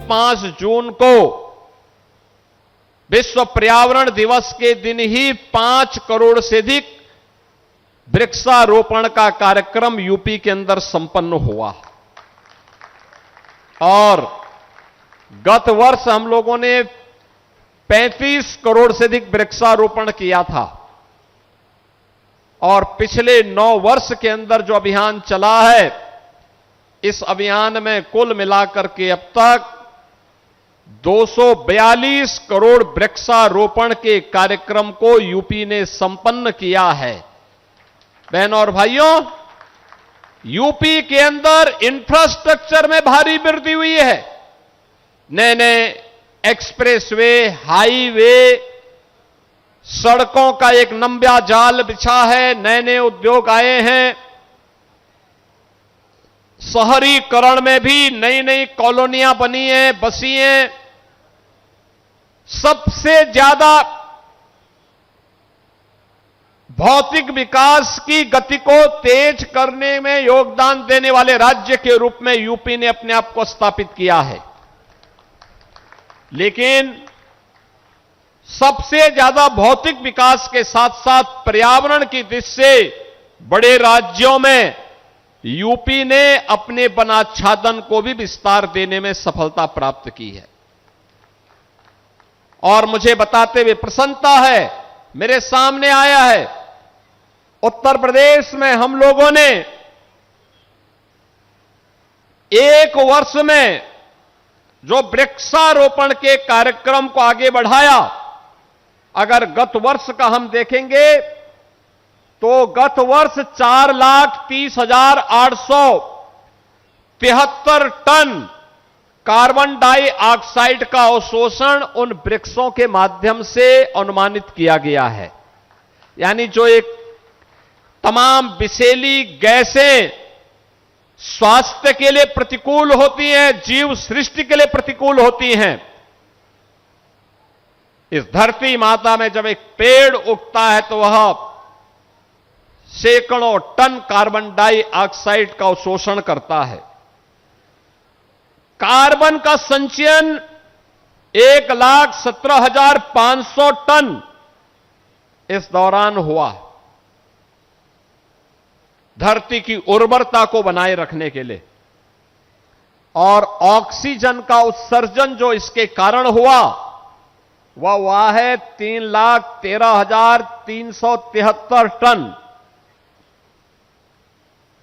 5 जून को विश्व पर्यावरण दिवस के दिन ही 5 करोड़ से अधिक वृक्षारोपण का कार्यक्रम यूपी के अंदर संपन्न हुआ। और गत वर्ष हम लोगों ने 35 करोड़ से अधिक वृक्षारोपण किया था। और पिछले 9 वर्ष के अंदर जो अभियान चला है, इस अभियान में कुल मिलाकर के अब तक 242 करोड़ वृक्षारोपण के कार्यक्रम को यूपी ने संपन्न किया है। बहनों और भाइयों, यूपी के अंदर इंफ्रास्ट्रक्चर में भारी वृद्धि हुई है। नए नए एक्सप्रेसवे, हाईवे, सड़कों का एक लंबा जाल बिछा है, नए नए उद्योग आए हैं। शहरीकरण में भी नई नई कॉलोनियां बनी हैं, बसी हैं। सबसे ज्यादा भौतिक विकास की गति को तेज करने में योगदान देने वाले राज्य के रूप में यूपी ने अपने आप को स्थापित किया है। लेकिन सबसे ज्यादा भौतिक विकास के साथ साथ पर्यावरण की दृष्टि से बड़े राज्यों में यूपी ने अपने वनाच्छादन को भी विस्तार देने में सफलता प्राप्त की है। और मुझे बताते हुए प्रसन्नता है, मेरे सामने आया है, उत्तर प्रदेश में हम लोगों ने 1 वर्ष में जो वृक्षारोपण के कार्यक्रम को आगे बढ़ाया, अगर गत वर्ष का हम देखेंगे तो गत वर्ष 4,30,873 टन कार्बन डाइऑक्साइड का अवशोषण उन वृक्षों के माध्यम से अनुमानित किया गया है। यानी जो एक तमाम विषैली गैसें स्वास्थ्य के लिए प्रतिकूल होती हैं, जीव सृष्टि के लिए प्रतिकूल होती हैं, इस धरती माता में जब एक पेड़ उगता है तो वह सैकड़ों टन कार्बन डाइऑक्साइड का अवशोषण करता है। कार्बन का संचयन 1,17,500 टन इस दौरान हुआ, धरती की उर्वरता को बनाए रखने के लिए। और ऑक्सीजन का उत्सर्जन जो इसके कारण हुआ वह है 3,13,373 टन।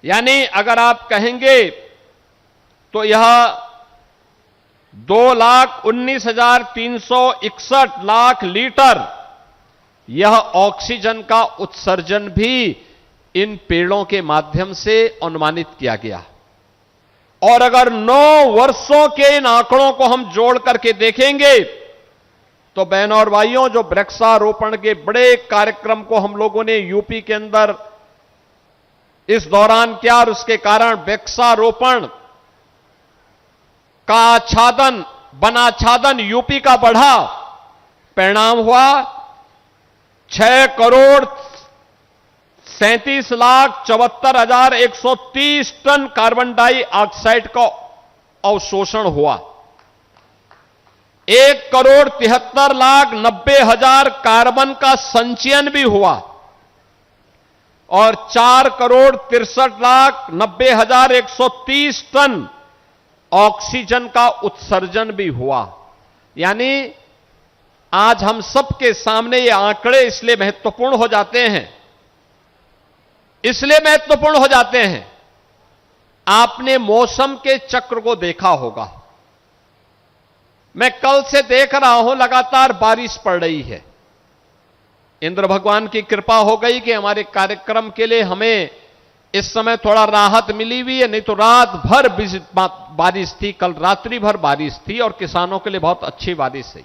यानी अगर आप कहेंगे तो यह 2,19,361 लाख लीटर यह ऑक्सीजन का उत्सर्जन भी इन पेड़ों के माध्यम से अनुमानित किया गया। और अगर 9 वर्षों के इन आंकड़ों को हम जोड़ करके देखेंगे तो बहनों और भाइयों, जो वृक्षारोपण के बड़े कार्यक्रम को हम लोगों ने यूपी के अंदर इस दौरान किया और उसके कारण वृक्षारोपण का आच्छादन, वनाच्छादन यूपी का बढ़ा, परिणाम हुआ 6,37,74,130 टन कार्बन डाइऑक्साइड का अवशोषण हुआ। 1,73,90,000 कार्बन का संचयन भी हुआ और 4,63,90,130 टन ऑक्सीजन का उत्सर्जन भी हुआ। यानी आज हम सबके सामने ये आंकड़े इसलिए महत्वपूर्ण हो जाते हैं, आपने मौसम के चक्र को देखा होगा। मैं कल से देख रहा हूं लगातार बारिश पड़ रही है। इंद्र भगवान की कृपा हो गई कि हमारे कार्यक्रम के लिए हमें इस समय थोड़ा राहत मिली हुई है, नहीं तो रात भर बारिश थी, कल रात्रि भर बारिश थी और किसानों के लिए बहुत अच्छी बारिश है।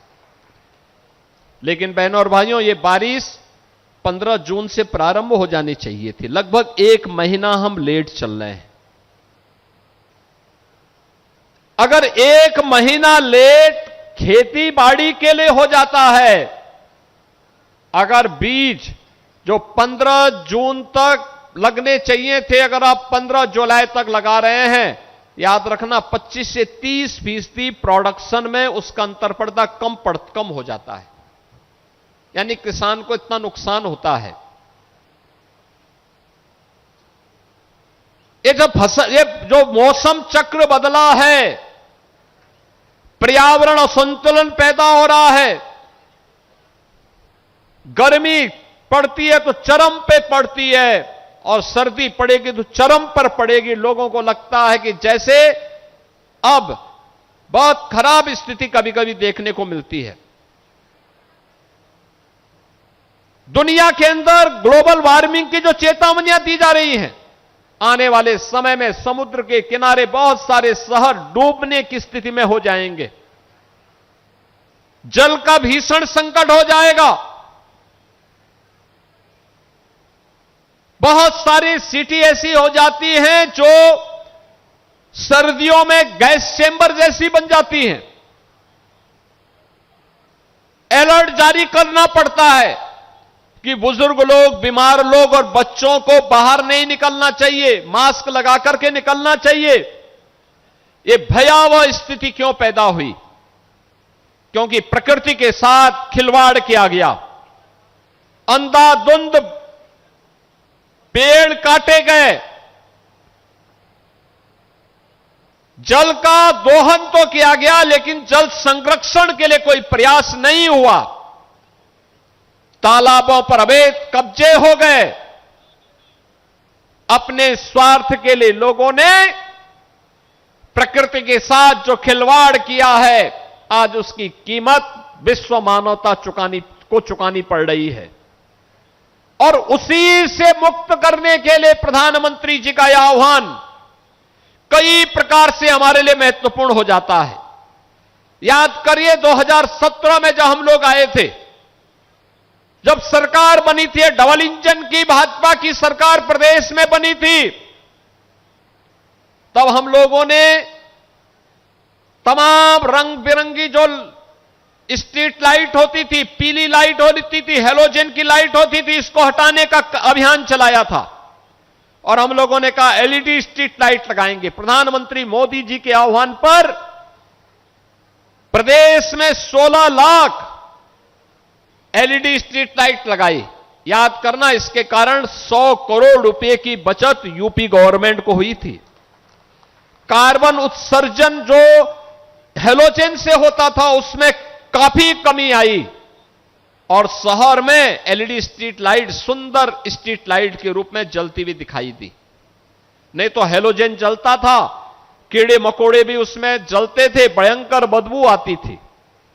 लेकिन बहनों और भाइयों, ये बारिश 15 जून से प्रारंभ हो जानी चाहिए थी। लगभग 1 महीना हम लेट चल रहे हैं। अगर 1 महीना लेट खेती बाड़ी के लिए हो जाता है, अगर बीज जो 15 जून तक लगने चाहिए थे, अगर आप 15 जुलाई तक लगा रहे हैं याद रखना 25 से 30% प्रोडक्शन में उसका अंतर पड़ता कम हो जाता है, यानी किसान को इतना नुकसान होता है। ये जो मौसम चक्र बदला है, पर्यावरण असंतुलन पैदा हो रहा है, गर्मी पड़ती है तो चरम पे पड़ती है और सर्दी पड़ेगी तो चरम पर पड़ेगी। लोगों को लगता है कि जैसे अब बहुत खराब स्थिति कभी कभी देखने को मिलती है। दुनिया के अंदर ग्लोबल वार्मिंग की जो चेतावनियां दी जा रही हैं, आने वाले समय में समुद्र के किनारे बहुत सारे शहर डूबने की स्थिति में हो जाएंगे, जल का भीषण संकट हो जाएगा। बहुत सारी सिटी ऐसी हो जाती हैं जो सर्दियों में गैस चेंबर जैसी बन जाती हैं। अलर्ट जारी करना पड़ता है कि बुजुर्ग लोग, बीमार लोग और बच्चों को बाहर नहीं निकलना चाहिए, मास्क लगा करके निकलना चाहिए। यह भयावह स्थिति क्यों पैदा हुई? क्योंकि प्रकृति के साथ खिलवाड़ किया गया, अंधाधुंध पेड़ काटे गए, जल का दोहन तो किया गया लेकिन जल संरक्षण के लिए कोई प्रयास नहीं हुआ। तालाबों पर अवैध कब्जे हो गए। अपने स्वार्थ के लिए लोगों ने प्रकृति के साथ जो खिलवाड़ किया है, आज उसकी कीमत विश्व मानवता चुकानी पड़ रही है। और उसी से मुक्त करने के लिए प्रधानमंत्री जी का यह आह्वान कई प्रकार से हमारे लिए महत्वपूर्ण हो जाता है। याद करिए 2017 में जब हम लोग आए थे, जब सरकार बनी थी, डबल इंजन की भाजपा की सरकार प्रदेश में बनी थी, तब हम लोगों ने तमाम रंग बिरंगी जो स्ट्रीट लाइट होती थी, पीली लाइट होती थी, हेलोजन की लाइट होती थी, इसको हटाने का अभियान चलाया था। और हम लोगों ने कहा एलईडी स्ट्रीट लाइट लगाएंगे। प्रधानमंत्री मोदी जी के आह्वान पर प्रदेश में 16 लाख एलईडी स्ट्रीट लाइट लगाई। याद करना, इसके कारण 100 करोड़ रुपए की बचत यूपी गवर्नमेंट को हुई थी। कार्बन उत्सर्जन जो हेलोजन से होता था उसमें काफी कमी आई और शहर में एलईडी स्ट्रीट लाइट सुंदर स्ट्रीट लाइट के रूप में जलती हुई दिखाई दी। नहीं तो हेलोजन जलता था, कीड़े मकोड़े भी उसमें जलते थे, भयंकर बदबू आती थी।